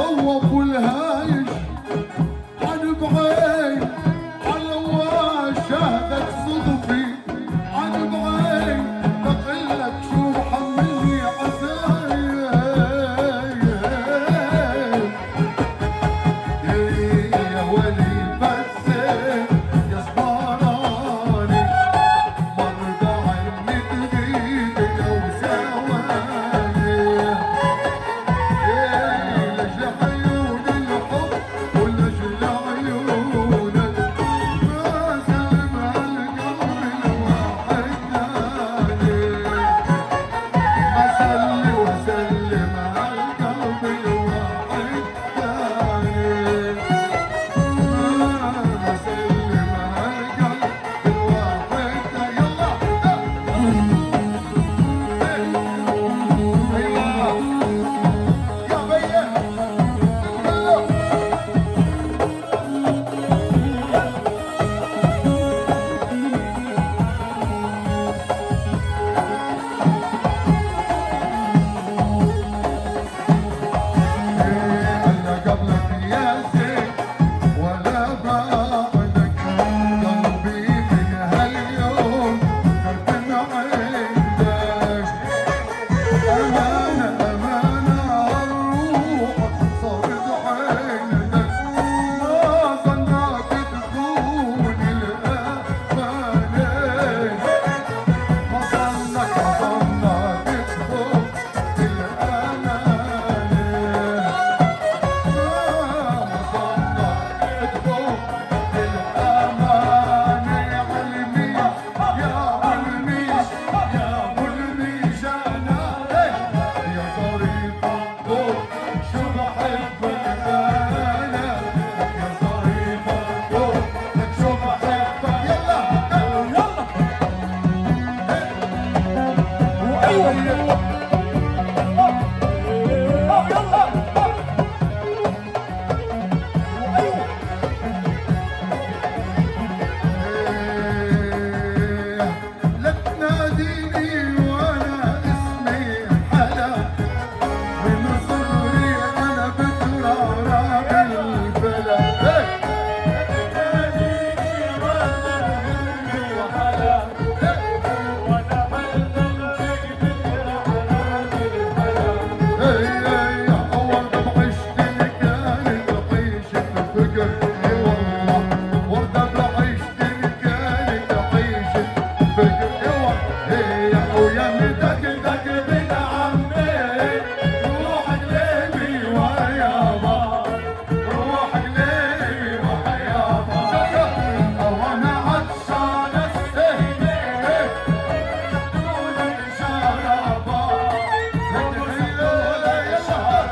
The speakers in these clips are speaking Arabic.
طوف والهايش عن بعين على شهدك صدفي عن بعين بقلك شو محملني عزايا يا ولي بس يا صبراني مرضى عني تغيب لو سوايا لجل عيون الحب ولجل عيونك ما سلم القلب الواحد ثاني ما صلي وسلم القلب الواحد ثاني ما سلم القلب الواحد ثاني يلا يا بيه أنا قبلك يا زين ولا بعدك قلبي من هاليوم قلب ما عندك أمانة أمانة الروح صارت عندك ما ظنك تكون الأمانة ما ظنك تكون لا تناديني وانا اسمي حلا من صغري انا بترعرع البلا تناديني وانا اسمي حلا وانا بلغتك بترعرع البلا اول ما عشت كانت عيشة فقر والله وردة بعيشت كانت عيشة فقر ويا مدقدق بن عمي روحك ليبي ويابا روحك ليبي ويابا وانا عطشان السهلة دون شرابا لك حلوة يا شهر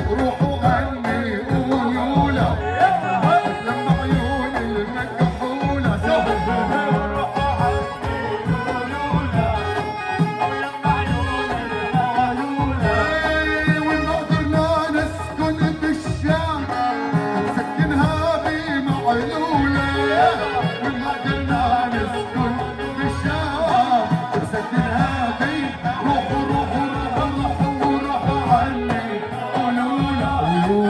روحوا عني قولوا له لما عيون المكحولة روحوا عني قولوا له لما عيون المكحولة وما قدرنا نسكن بالشام نسكنها بمعلولة وما قدرنا نسكن بالشام نسكنها روحوا روحوا روحوا روحوا روحوا عني قولوا له